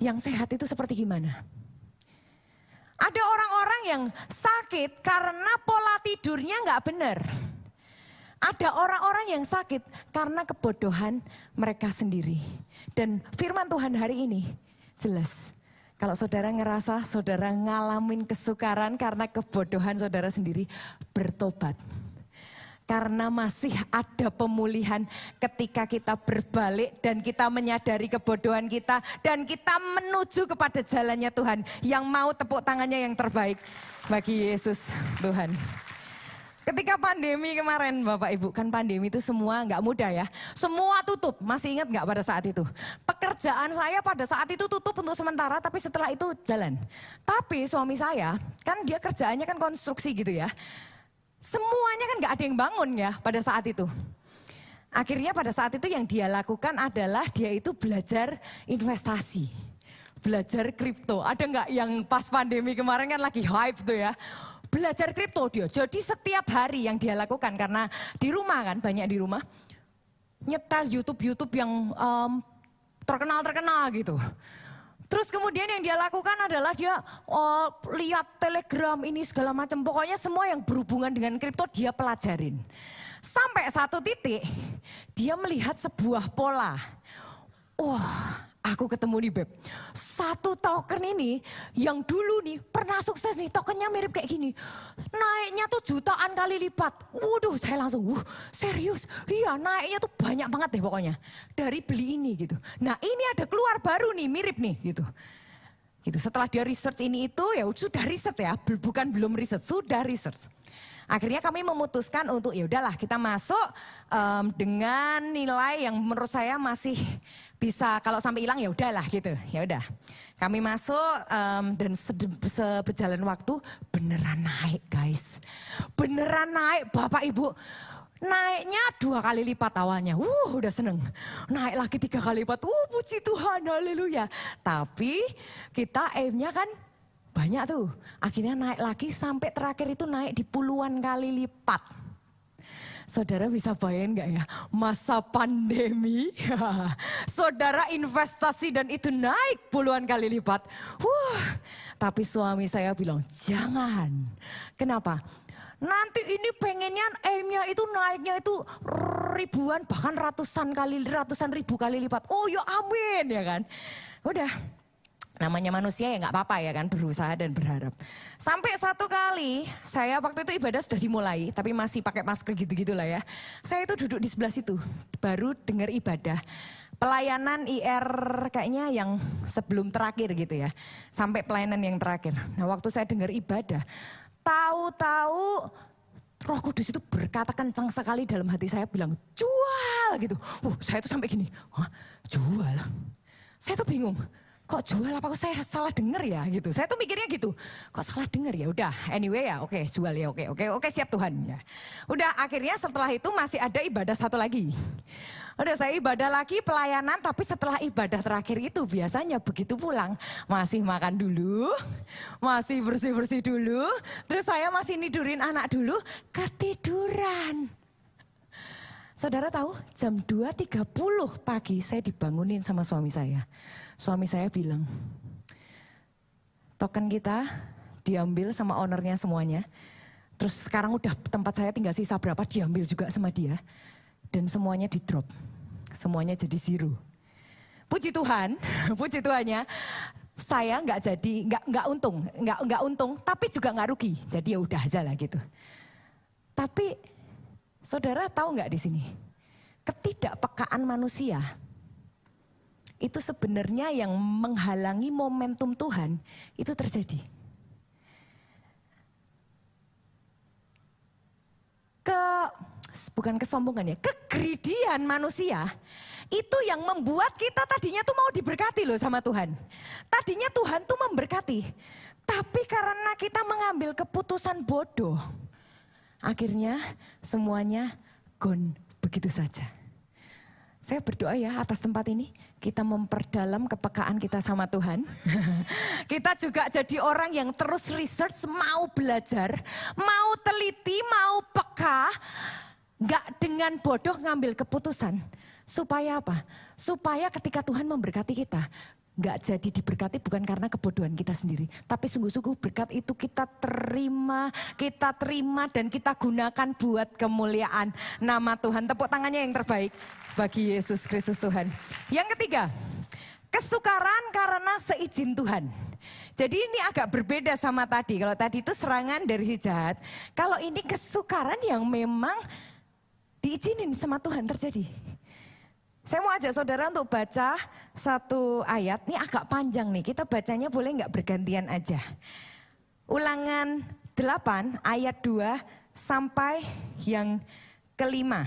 yang sehat itu seperti gimana. Ada orang-orang yang sakit karena pola tidurnya nggak benar. Ada orang-orang yang sakit karena kebodohan mereka sendiri. Dan firman Tuhan hari ini jelas. Kalau saudara ngerasa saudara ngalamin kesukaran karena kebodohan saudara sendiri, bertobat. Karena masih ada pemulihan ketika kita berbalik dan kita menyadari kebodohan kita. Dan kita menuju kepada jalannya Tuhan yang mau tepuk tangannya yang terbaik bagi Yesus Tuhan. Ketika pandemi kemarin Bapak Ibu, kan pandemi itu semua nggak mudah ya. Semua tutup, masih ingat nggak pada saat itu? Pekerjaan saya pada saat itu tutup untuk sementara tapi setelah itu jalan. Tapi suami saya, kan dia kerjaannya kan konstruksi gitu ya. Semuanya kan gak ada yang bangun ya pada saat itu. Akhirnya pada saat itu yang dia lakukan adalah dia itu belajar investasi. Belajar kripto. Ada gak yang pas pandemi kemarin kan lagi hype tuh ya. Belajar kripto dia. Jadi setiap hari yang dia lakukan karena di rumah kan banyak di rumah. Nyetel YouTube yang terkenal gitu. Terus kemudian yang dia lakukan adalah dia lihat Telegram ini segala macam. Pokoknya semua yang berhubungan dengan kripto dia pelajarin. Sampai satu titik dia melihat sebuah pola. Wah, aku ketemu nih Beb. Satu token ini yang dulu nih pernah sukses nih, tokennya mirip kayak gini. Naiknya tuh jutaan kali lipat. Waduh, saya langsung, serius? Iya, naiknya tuh banyak banget deh pokoknya. Dari beli ini gitu. Nah ini ada keluar baru nih, mirip nih gitu. Gitu. Setelah dia research ini itu, ya sudah research ya, bukan belum research, sudah research. Akhirnya kami memutuskan untuk ya udahlah kita masuk dengan nilai yang menurut saya masih bisa, kalau sampai hilang ya udahlah gitu. Ya udah. Kami masuk dan seberjalan waktu beneran naik guys. Beneran naik Bapak Ibu. Naiknya 2 kali lipat awalnya. Udah seneng. Naik lagi 3 kali lipat. Puji Tuhan, haleluya. Tapi kita aimnya kan banyak tuh. Akhirnya naik lagi sampai terakhir itu naik di puluhan kali lipat. Saudara bisa bayangin gak ya, masa pandemi, saudara investasi dan itu naik puluhan kali lipat. Tapi suami saya bilang jangan. Kenapa? Nanti ini pengennya aimnya itu naiknya itu ribuan bahkan ratusan ribu kali lipat. Oh ya amin ya kan. Udah. Namanya manusia ya nggak apa-apa ya kan, berusaha dan berharap. Sampai satu kali, saya waktu itu ibadah sudah dimulai, tapi masih pakai masker gitu-gitu lah ya. Saya itu duduk di sebelah situ, baru dengar ibadah. Pelayanan IR kayaknya yang sebelum terakhir gitu ya, sampai pelayanan yang terakhir. Nah waktu saya dengar ibadah, tahu-tahu Roh Kudus itu berkata kencang sekali dalam hati saya bilang, jual gitu. Saya tuh sampai gini, jual? Saya tuh bingung. Kok jual apa kok saya salah dengar ya gitu. Saya tuh mikirnya gitu. Kok salah dengar ya udah anyway ya oke jual ya oke siap Tuhan ya. Udah akhirnya setelah itu masih ada ibadah satu lagi. Udah saya ibadah lagi pelayanan tapi setelah ibadah terakhir itu biasanya begitu pulang. Masih makan dulu, masih bersih-bersih dulu. Terus saya masih nidurin anak dulu, ketiduran. Saudara tahu jam 2.30 pagi saya dibangunin sama suami saya. Suami saya bilang, token kita diambil sama ownernya semuanya. Terus sekarang udah tempat saya tinggal sisa berapa diambil juga sama dia. Dan semuanya di drop, semuanya jadi zero. Puji Tuhan, puji Tuhannya. Saya nggak untung, tapi juga nggak rugi. Jadi ya udah aja lah gitu. Tapi saudara tahu nggak di sini, ketidakpekaan manusia itu sebenarnya yang menghalangi momentum Tuhan itu terjadi. Bukan kesombongan ya, kegridian manusia itu yang membuat kita tadinya tuh mau diberkati loh sama Tuhan. Tadinya Tuhan tuh memberkati, tapi karena kita mengambil keputusan bodoh, akhirnya semuanya gone begitu saja. Saya berdoa ya atas tempat ini, kita memperdalam kepekaan kita sama Tuhan. Kita juga jadi orang yang terus research, mau belajar, mau teliti, mau peka. Gak dengan bodoh ngambil keputusan. Supaya apa? Supaya ketika Tuhan memberkati kita, gak jadi diberkati bukan karena kebodohan kita sendiri. Tapi sungguh-sungguh berkat itu kita terima dan kita gunakan buat kemuliaan nama Tuhan. Tepuk tangannya yang terbaik bagi Yesus Kristus Tuhan. Yang ketiga, kesukaran karena seizin Tuhan. Jadi ini agak berbeda sama tadi. Kalau tadi itu serangan dari si jahat. Kalau ini kesukaran yang memang diizinin sama Tuhan terjadi. Saya mau ajak saudara untuk baca satu ayat, ini agak panjang nih, kita bacanya boleh nggak bergantian aja. Ulangan 8 ayat 2 sampai yang kelima.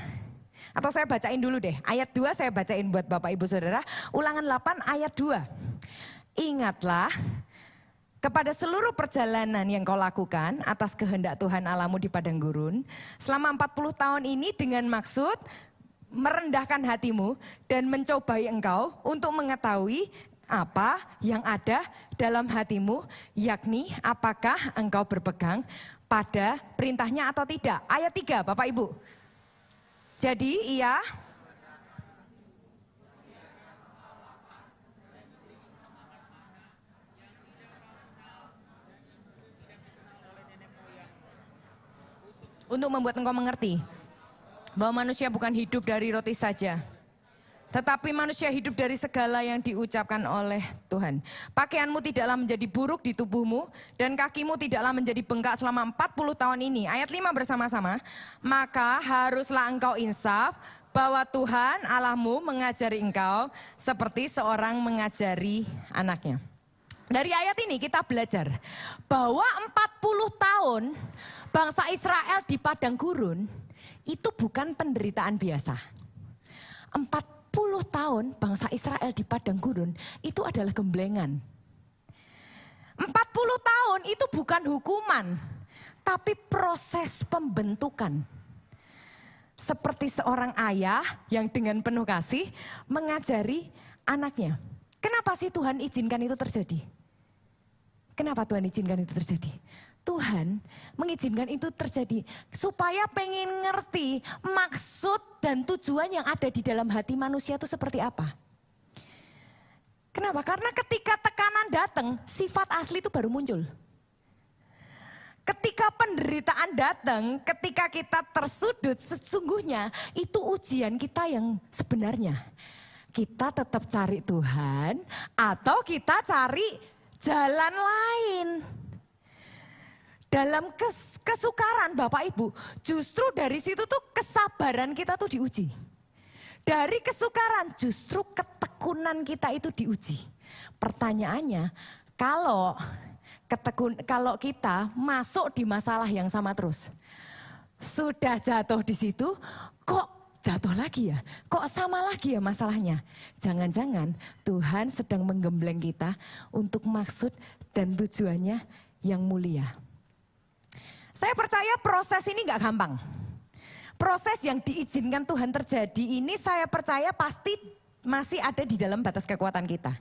Atau saya bacain dulu deh, ayat 2 saya bacain buat Bapak Ibu Saudara. Ulangan 8 ayat 2. Ingatlah kepada seluruh perjalanan yang kau lakukan atas kehendak Tuhan Allahmu di padang gurun. Selama 40 tahun ini dengan maksud merendahkan hatimu dan mencobai engkau untuk mengetahui apa yang ada dalam hatimu, yakni apakah engkau berpegang pada perintahnya atau tidak. Ayat 3 Bapak Ibu. Jadi ia untuk membuat engkau mengerti bahwa manusia bukan hidup dari roti saja, Tetapi manusia hidup dari segala yang diucapkan oleh Tuhan. Pakaianmu tidaklah menjadi buruk di tubuhmu, dan kakimu tidaklah menjadi bengkak selama 40 tahun ini. Ayat 5 bersama-sama. Maka haruslah engkau insaf, bahwa Tuhan Allahmu mengajari engkau seperti seorang mengajari anaknya. Dari ayat ini kita belajar bahwa 40 tahun bangsa Israel di padang gurun itu bukan penderitaan biasa. 40 tahun bangsa Israel di padang gurun itu adalah gemblengan. 40 tahun itu bukan hukuman, tapi proses pembentukan. Seperti seorang ayah yang dengan penuh kasih mengajari anaknya. Kenapa sih Tuhan izinkan itu terjadi? Kenapa Tuhan izinkan itu terjadi? Tuhan mengizinkan itu terjadi supaya pengen ngerti maksud dan tujuan yang ada di dalam hati manusia itu seperti apa. Kenapa? Karena ketika tekanan datang, sifat asli itu baru muncul. Ketika penderitaan datang, ketika kita tersudut, sesungguhnya itu ujian kita yang sebenarnya. Kita tetap cari Tuhan atau kita cari jalan lain. Dalam kesukaran Bapak Ibu, justru dari situ tuh kesabaran kita tuh diuji. Dari kesukaran justru ketekunan kita itu diuji. Pertanyaannya, kalau kita masuk di masalah yang sama terus, sudah jatuh di situ, kok jatuh lagi ya? Kok sama lagi ya masalahnya? Jangan-jangan Tuhan sedang menggembleng kita untuk maksud dan tujuannya yang mulia. Saya percaya proses ini gak gampang. Proses yang diizinkan Tuhan terjadi ini saya percaya pasti masih ada di dalam batas kekuatan kita.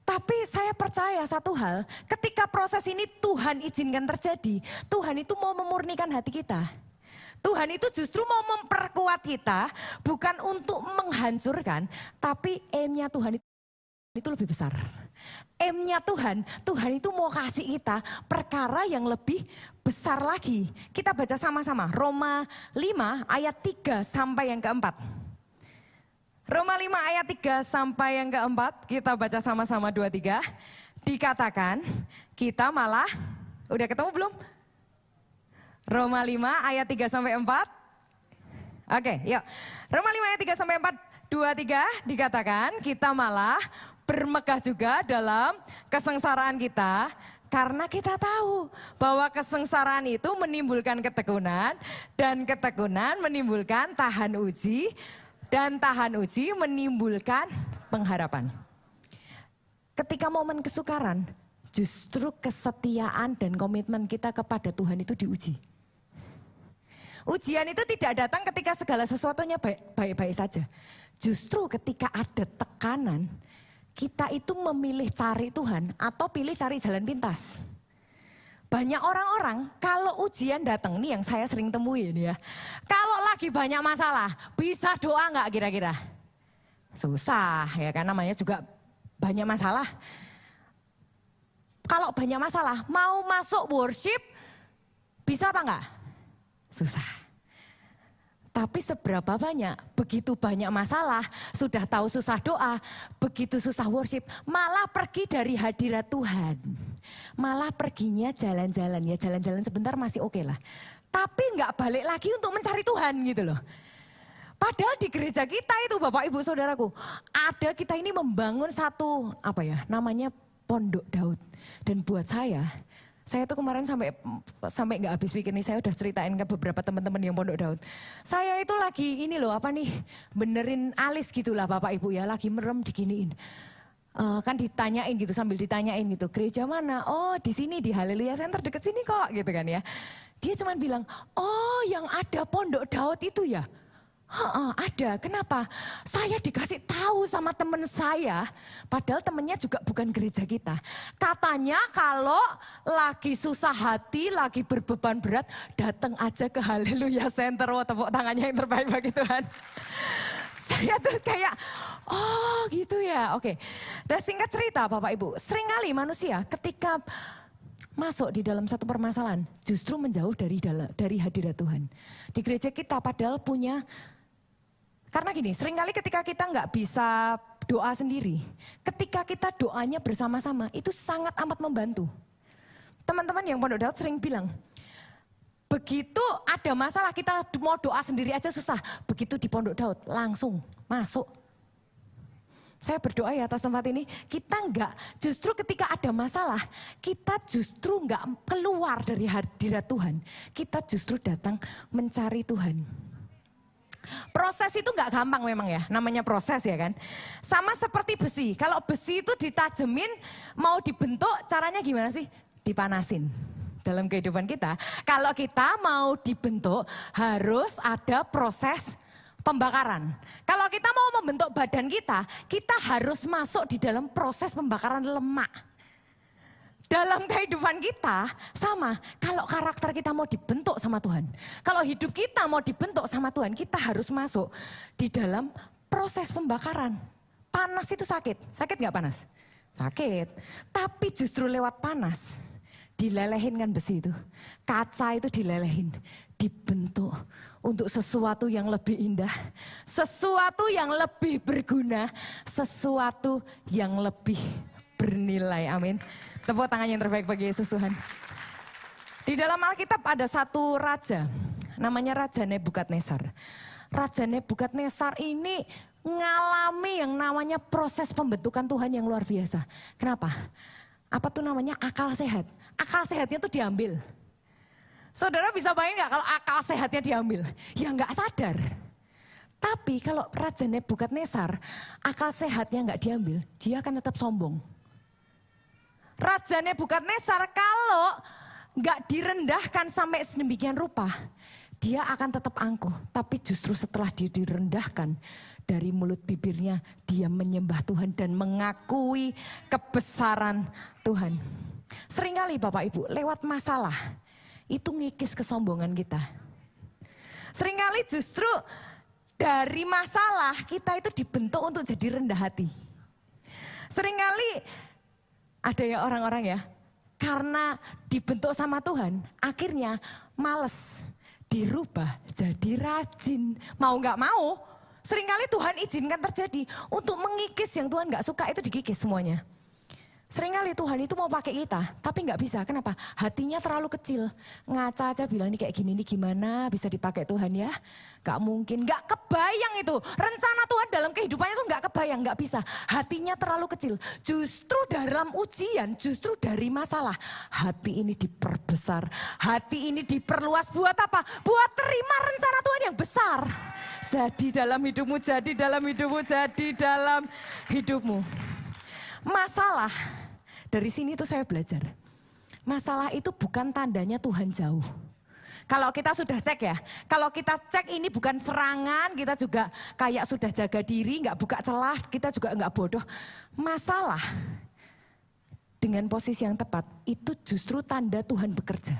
Tapi saya percaya satu hal, ketika proses ini Tuhan izinkan terjadi, Tuhan itu mau memurnikan hati kita. Tuhan itu justru mau memperkuat kita, bukan untuk menghancurkan, tapi aim-nya Tuhan itu lebih besar. M-nya Tuhan itu mau kasih kita perkara yang lebih besar lagi. Kita baca sama-sama, Roma 5 ayat 3 sampai yang keempat. Roma 5 ayat 3 sampai yang keempat, kita baca sama-sama 2-3. Dikatakan, kita malah, udah ketemu belum? Roma 5 ayat 3 sampai 4. Oke, yuk. Roma 5 ayat 3 sampai 4, 2-3 dikatakan, kita malah bermegah juga dalam kesengsaraan kita, karena kita tahu bahwa kesengsaraan itu menimbulkan ketekunan, dan ketekunan menimbulkan tahan uji, dan tahan uji menimbulkan pengharapan. Ketika momen kesukaran, justru kesetiaan dan komitmen kita kepada Tuhan itu diuji. Ujian itu tidak datang ketika segala sesuatunya baik-baik saja. Justru ketika ada tekanan, kita itu memilih cari Tuhan atau pilih cari jalan pintas. Banyak orang-orang kalau ujian datang, nih yang saya sering temuin ya. Kalau lagi banyak masalah, bisa doa nggak kira-kira? Susah ya kan, namanya juga banyak masalah. Kalau banyak masalah, mau masuk worship, bisa apa enggak? Susah. Tapi seberapa banyak, begitu banyak masalah, sudah tahu susah doa, begitu susah worship, malah pergi dari hadirat Tuhan. Malah perginya jalan-jalan, ya jalan-jalan sebentar masih oke lah. Tapi enggak balik lagi untuk mencari Tuhan gitu loh. Padahal di gereja kita itu Bapak Ibu Saudaraku, ada kita ini membangun satu, namanya Pondok Daud. Dan buat saya itu kemarin sampai nggak habis pikir nih, saya udah ceritain ke beberapa teman-teman yang Pondok Daud. Saya itu lagi benerin alis gitulah Bapak Ibu ya, lagi merem diginiin. Kan ditanyain gitu, sambil ditanyain gitu, gereja mana? Oh di sini, di Haleluya Center deket sini kok gitu kan ya. Dia cuma bilang, oh yang ada Pondok Daud itu ya? Ada, kenapa? Saya dikasih tahu sama teman saya, padahal temennya juga bukan gereja kita. Katanya kalau lagi susah hati, lagi berbeban berat, datang aja ke Haleluya Center. Oh, tepuk tangannya yang terbaik bagi Tuhan. Saya tuh kayak, oh gitu ya, oke. Dan singkat cerita Bapak Ibu, seringkali manusia ketika masuk di dalam satu permasalahan, justru menjauh dari hadirat Tuhan. Di gereja kita padahal punya Karena gini, seringkali ketika kita nggak bisa doa sendiri, ketika kita doanya bersama-sama, itu sangat amat membantu. Teman-teman yang Pondok Daud sering bilang, begitu ada masalah kita mau doa sendiri aja susah. Begitu di Pondok Daud langsung masuk. Saya berdoa ya atas tempat ini, kita enggak, justru ketika ada masalah, kita justru enggak keluar dari hadirat Tuhan. Kita justru datang mencari Tuhan. Proses itu enggak gampang memang ya, namanya proses ya kan. Sama seperti besi, kalau besi itu ditajemin, mau dibentuk caranya gimana sih? Dipanasin. Dalam kehidupan kita, kalau kita mau dibentuk harus ada proses pembakaran. Kalau kita mau membentuk badan kita, kita harus masuk di dalam proses pembakaran lemak. Dalam kehidupan kita sama, kalau karakter kita mau dibentuk sama Tuhan, kalau hidup kita mau dibentuk sama Tuhan, kita harus masuk di dalam proses pembakaran. Panas itu sakit nggak panas? Sakit, tapi justru lewat panas, dilelehin kan besi itu, kaca itu dilelehin, dibentuk untuk sesuatu yang lebih indah, sesuatu yang lebih berguna, sesuatu yang lebih bernilai. Amin. Tepuk tangan yang terbaik bagi Yesus Tuhan. Di dalam Alkitab ada satu raja, namanya Raja Nebukadnezar. Raja Nebukadnezar ini ngalami yang namanya proses pembentukan Tuhan yang luar biasa. Kenapa? Apa tuh namanya akal sehat. Akal sehatnya tuh diambil. Saudara bisa bayangin gak kalau akal sehatnya diambil? Ya gak sadar. Tapi kalau Raja Nebukadnezar, akal sehatnya gak diambil, dia akan tetap sombong. Raja Nebukadnezar kalau gak direndahkan sampai sedemikian rupa, dia akan tetap angkuh. Tapi justru setelah dia direndahkan, dari mulut bibirnya dia menyembah Tuhan dan mengakui kebesaran Tuhan. Seringkali Bapak Ibu lewat masalah itu ngikis kesombongan kita. Seringkali justru dari masalah kita itu dibentuk untuk jadi rendah hati. Seringkali ada ya orang-orang ya, karena dibentuk sama Tuhan, akhirnya males, dirubah jadi rajin. Mau gak mau, seringkali Tuhan izinkan terjadi untuk mengikis yang Tuhan gak suka itu dikikis semuanya. Seringkali Tuhan itu mau pakai kita, tapi nggak bisa. Kenapa? Hatinya terlalu kecil. Ngaca aja bilang ini kayak gini, ini gimana bisa dipakai Tuhan ya? Gak mungkin, gak kebayang itu. Rencana Tuhan dalam kehidupannya itu gak kebayang, gak bisa. Hatinya terlalu kecil. Justru dalam ujian, justru dari masalah, hati ini diperbesar. Hati ini diperluas. Buat apa? Buat terima rencana Tuhan yang besar. Jadi dalam hidupmu, jadi dalam hidupmu, jadi dalam hidupmu. Masalah, dari sini tuh saya belajar. Masalah itu bukan tandanya Tuhan jauh. Kalau kita sudah cek ya, kalau kita cek ini bukan serangan, kita juga kayak sudah jaga diri, nggak buka celah, kita juga nggak bodoh. Masalah dengan posisi yang tepat, itu justru tanda Tuhan bekerja.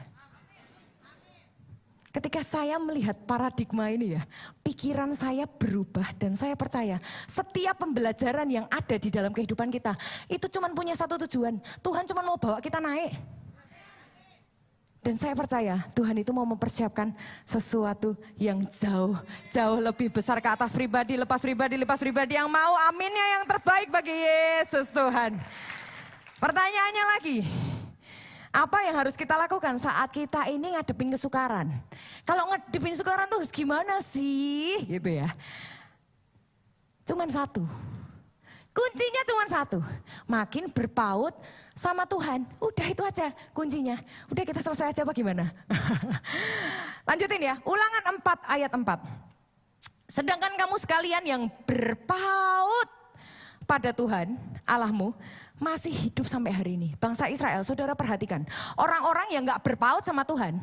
Ketika saya melihat paradigma ini ya, pikiran saya berubah dan saya percaya setiap pembelajaran yang ada di dalam kehidupan kita itu cuma punya satu tujuan. Tuhan cuma mau bawa kita naik. Dan saya percaya Tuhan itu mau mempersiapkan sesuatu yang jauh lebih besar ke atas pribadi, lepas pribadi yang mau aminnya yang terbaik bagi Yesus Tuhan. Pertanyaannya lagi. Apa yang harus kita lakukan saat kita ini ngadepin kesukaran? Kalau ngadepin kesukaran tuh harus gimana sih? Gitu ya. Cuman satu. Kuncinya cuma satu. Makin berpaut sama Tuhan. Udah itu aja kuncinya. Udah kita selesai aja apa gimana? Lanjutin ya. Ulangan 4 ayat 4. Sedangkan kamu sekalian yang berpaut pada Tuhan Allahmu masih hidup sampai hari ini. Bangsa Israel, saudara perhatikan. Orang-orang yang gak berpaut sama Tuhan,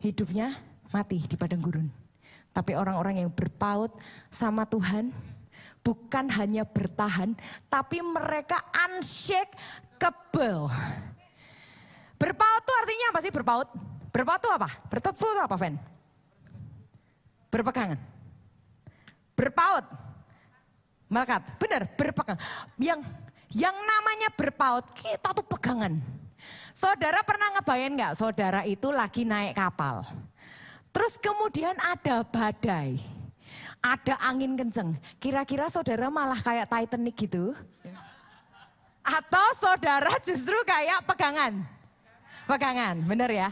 hidupnya mati di padang gurun. Tapi orang-orang yang berpaut sama Tuhan, bukan hanya bertahan, tapi mereka unshakable. Berpaut itu artinya apa sih berpaut? Berpaut itu apa? Berpaut itu apa, Fen? Berpegangan. Berpaut. Melekat, benar, berpegang. Yang namanya berpaut, kita tuh pegangan. Saudara pernah ngebayang gak? Saudara itu lagi naik kapal. Terus kemudian ada badai. ada angin kenceng. Kira-kira saudara malah kayak Titanic gitu? Atau saudara justru kayak pegangan? Pegangan, bener ya.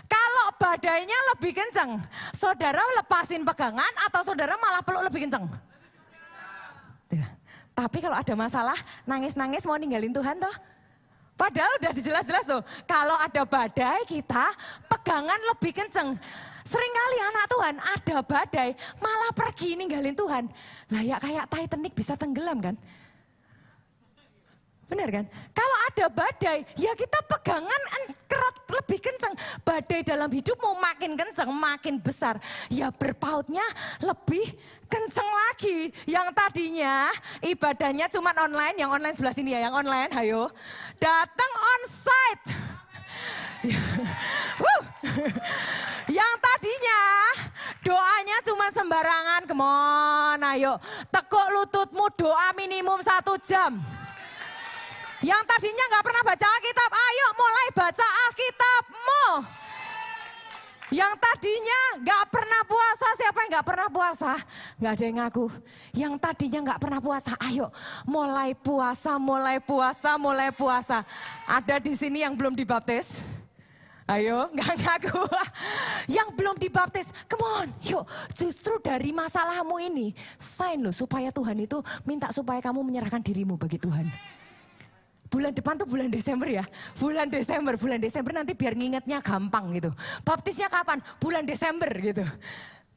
Kalau badainya lebih kenceng, saudara lepasin pegangan atau saudara malah peluk lebih kenceng? Tapi kalau ada masalah, nangis-nangis mau ninggalin Tuhan toh? Padahal udah jelas-jelas tuh, kalau ada badai kita pegangan lebih kenceng. Seringkali anak Tuhan ada badai malah pergi ninggalin Tuhan. Lah ya kayak Titanic bisa tenggelam kan? Benar kan? Kalau ada badai, ya kita pegangan kerat lebih kencang. Badai dalam hidupmu makin kencang, makin besar. Ya berpautnya lebih kencang lagi. Yang tadinya ibadahnya cuma online, yang online sebelah sini ya, yang online, hayo. Datang onsite. Yang tadinya doanya cuma sembarangan, come on, ayo. Tekuk lututmu doa minimum 1 jam. Yang tadinya gak pernah baca Alkitab, ayo mulai baca Alkitabmu. Yang tadinya gak pernah puasa, siapa yang gak pernah puasa? Gak ada yang ngaku. Yang tadinya gak pernah puasa, ayo mulai puasa, mulai puasa, mulai puasa. Ada di sini yang belum dibaptis? Ayo, gak ngaku. Yang belum dibaptis, come on, yuk. Justru dari masalahmu ini, sign loh supaya Tuhan itu minta supaya kamu menyerahkan dirimu bagi Tuhan. Bulan depan tuh bulan Desember ya, bulan Desember nanti biar ngingetnya gampang gitu. Baptisnya kapan? Bulan Desember gitu.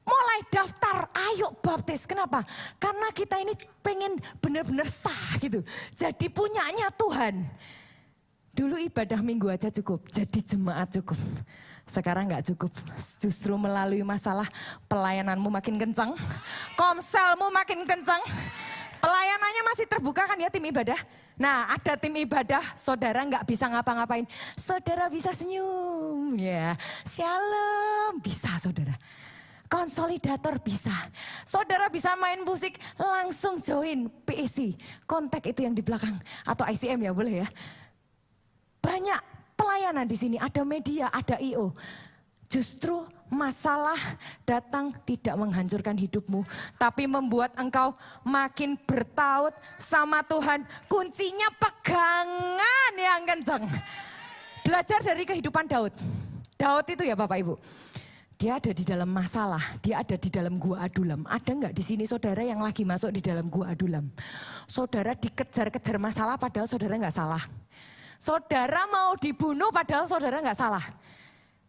Mulai daftar, ayo baptis. Kenapa? Karena kita ini pengen benar-benar sah gitu. Jadi punyanya Tuhan. Dulu ibadah minggu aja cukup, jadi jemaat cukup. Sekarang nggak cukup, justru melalui masalah pelayananmu makin kencang, komselmu makin kencang. Pelayanannya masih terbuka kan ya tim ibadah? Nah ada tim ibadah, saudara nggak bisa ngapa-ngapain. Saudara bisa senyum, ya shalom, bisa saudara. Konsolidator bisa. Saudara bisa main musik, langsung join PEC. Kontak itu yang di belakang, atau ICM ya boleh ya. Banyak pelayanan di sini, ada media, ada IO. Justru masalah datang tidak menghancurkan hidupmu, tapi membuat engkau makin bertaut sama Tuhan. Kuncinya pegangan yang kencang. Belajar dari kehidupan Daud. Daud itu ya Bapak Ibu, dia ada di dalam masalah, dia ada di dalam gua Adulam. Ada nggak di sini saudara yang lagi masuk di dalam gua Adulam? Saudara dikejar-kejar masalah padahal saudara nggak salah. Saudara mau dibunuh padahal saudara nggak salah.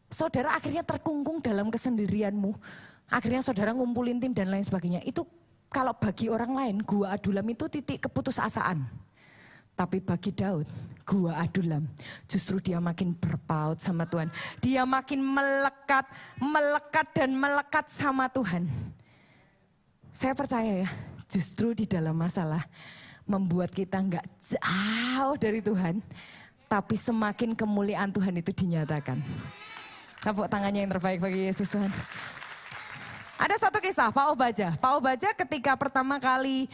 Saudara akhirnya terkungkung dalam kesendirianmu. Akhirnya saudara ngumpulin tim dan lain sebagainya. Itu kalau bagi orang lain, gua Adulam itu titik keputusasaan. Tapi bagi Daud, gua Adulam, justru dia makin berpaut sama Tuhan. Dia makin melekat, melekat dan melekat sama Tuhan. Saya percaya ya, justru di dalam masalah membuat kita nggak jauh dari Tuhan. Tapi semakin kemuliaan Tuhan itu dinyatakan. Tepuk tangannya yang terbaik bagi Yesus Tuhan. Ada satu kisah Pak Obaja. Pak Obaja ketika pertama kali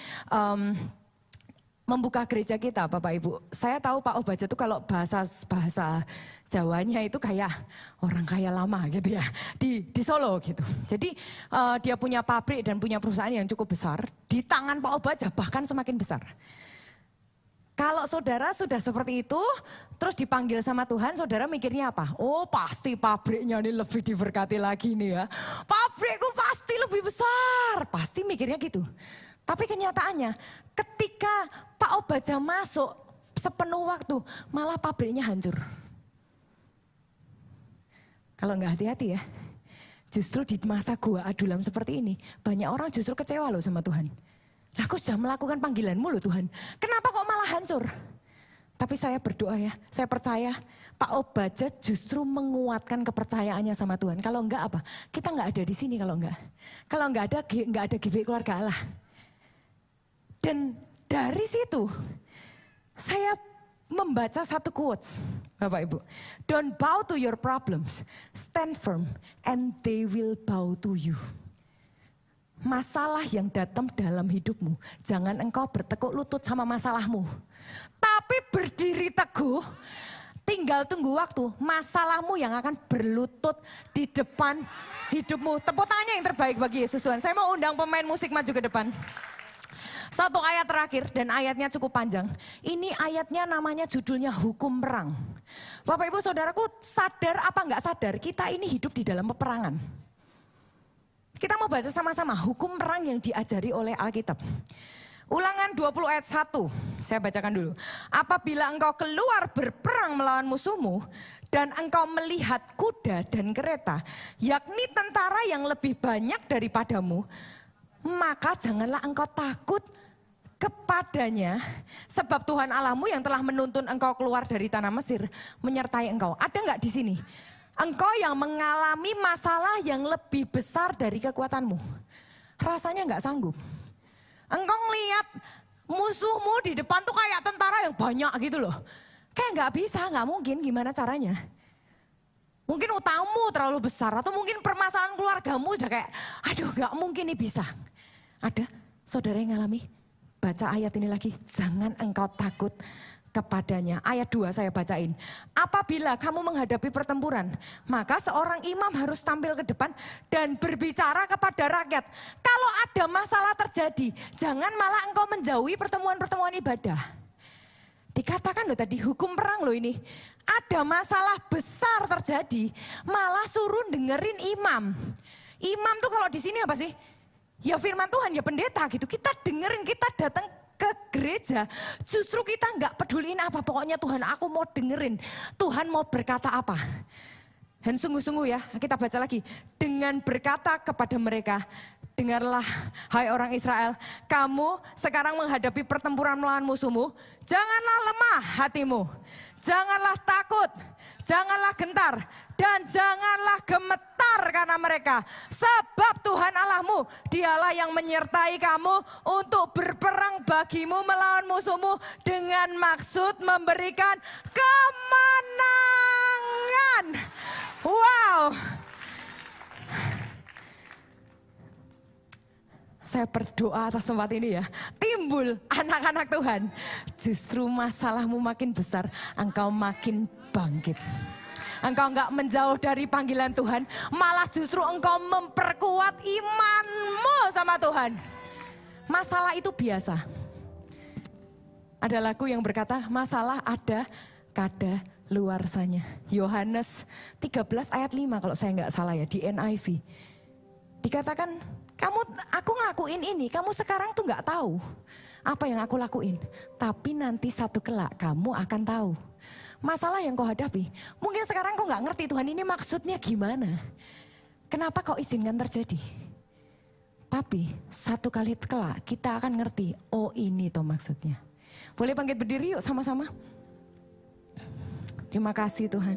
membuka gereja kita Bapak Ibu. Saya tahu Pak Obaja itu kalau bahasa Jawanya itu kayak orang kaya lama gitu ya. Di Solo gitu. Jadi dia punya pabrik dan punya perusahaan yang cukup besar. Di tangan Pak Obaja bahkan semakin besar. Kalau saudara sudah seperti itu, terus dipanggil sama Tuhan, saudara mikirnya apa? Oh pasti pabriknya ini lebih diberkati lagi nih ya. Pabrikku pasti lebih besar, pasti mikirnya gitu. Tapi kenyataannya ketika Pak Obaja masuk sepenuh waktu, malah pabriknya hancur. Kalau nggak hati-hati ya, justru di masa gua Adulam seperti ini, banyak orang justru kecewa loh sama Tuhan. Lah aku sudah melakukan panggilanmu loh Tuhan, kenapa kok malah hancur? Tapi saya berdoa ya, saya percaya Pak Obaja justru menguatkan kepercayaannya sama Tuhan. Kalau enggak apa? Kita enggak ada di sini kalau enggak. Kalau enggak ada GBI Keluarga Allah. Dan dari situ saya membaca satu quotes Bapak Ibu. Don't bow to your problems, stand firm and they will bow to you. Masalah yang datang dalam hidupmu, jangan engkau bertekuk lutut sama masalahmu. Tapi berdiri teguh Tinggal tunggu waktu, masalahmu yang akan berlutut di depan hidupmu. Tepuk tangannya yang terbaik bagi Yesus Tuhan. Saya mau undang pemain musik maju ke depan. Satu ayat terakhir dan ayatnya cukup panjang. Ini ayatnya namanya judulnya hukum perang. Bapak Ibu Saudaraku, sadar apa enggak sadar kita ini hidup di dalam peperangan. Kita mau baca sama-sama hukum perang yang diajari oleh Alkitab. Ulangan 20 ayat 1, saya bacakan dulu. Apabila engkau keluar berperang melawan musuhmu dan engkau melihat kuda dan kereta, yakni tentara yang lebih banyak daripadamu, maka janganlah engkau takut kepadanya, sebab Tuhan Allahmu yang telah menuntun engkau keluar dari tanah Mesir menyertai engkau. Ada enggak di sini? Engkau yang mengalami masalah yang lebih besar dari kekuatanmu. Rasanya enggak sanggup. Engkau ngeliat musuhmu di depan tuh kayak tentara yang banyak gitu loh. Kayak nggak bisa, nggak mungkin, gimana caranya? Mungkin utangmu terlalu besar atau mungkin permasalahan keluargamu udah kayak, aduh nggak mungkin nih bisa. Ada saudara yang ngalami? Baca ayat ini lagi, jangan engkau takut kepadanya. Ayat 2 saya bacain. Apabila kamu menghadapi pertempuran, maka seorang imam harus tampil ke depan dan berbicara kepada rakyat. Kalau ada masalah terjadi, jangan malah engkau menjauhi pertemuan-pertemuan ibadah. Dikatakan loh tadi, hukum perang loh ini. Ada masalah besar terjadi, malah suruh dengerin imam. Imam tuh kalau di sini apa sih? Ya firman Tuhan, ya pendeta gitu. Kita dengerin, kita datang ke gereja, justru kita nggak peduliin apa, pokoknya Tuhan aku mau dengerin, Tuhan mau berkata apa. Dan sungguh-sungguh ya, kita baca lagi, dengan berkata kepada mereka, dengarlah hai orang Israel, kamu sekarang menghadapi pertempuran melawan musuhmu, janganlah lemah hatimu, janganlah takut, janganlah gentar, dan janganlah gemetar karena mereka. Sebab Tuhan Allahmu, dialah yang menyertai kamu untuk berperang bagimu melawan musuhmu dengan maksud memberikan kemenangan. Wow. Saya berdoa atas tempat ini ya. Timbul anak-anak Tuhan. Justru masalahmu makin besar, engkau makin bangkit. Engkau enggak menjauh dari panggilan Tuhan, malah justru engkau memperkuat imanmu sama Tuhan. Masalah itu biasa. Ada lagu yang berkata, masalah ada kada luarsanya. Yohanes 13 ayat 5 kalau saya enggak salah ya, di NIV. Dikatakan, aku ngelakuin ini, kamu sekarang tuh enggak tahu apa yang aku lakuin. Tapi nanti satu kelak kamu akan tahu. Masalah yang kau hadapi, mungkin sekarang kau nggak ngerti Tuhan ini maksudnya gimana. Kenapa kau izinkan terjadi? Tapi satu kali kelak kita akan ngerti, oh ini toh maksudnya. Boleh bangkit berdiri yuk sama-sama. Terima kasih Tuhan.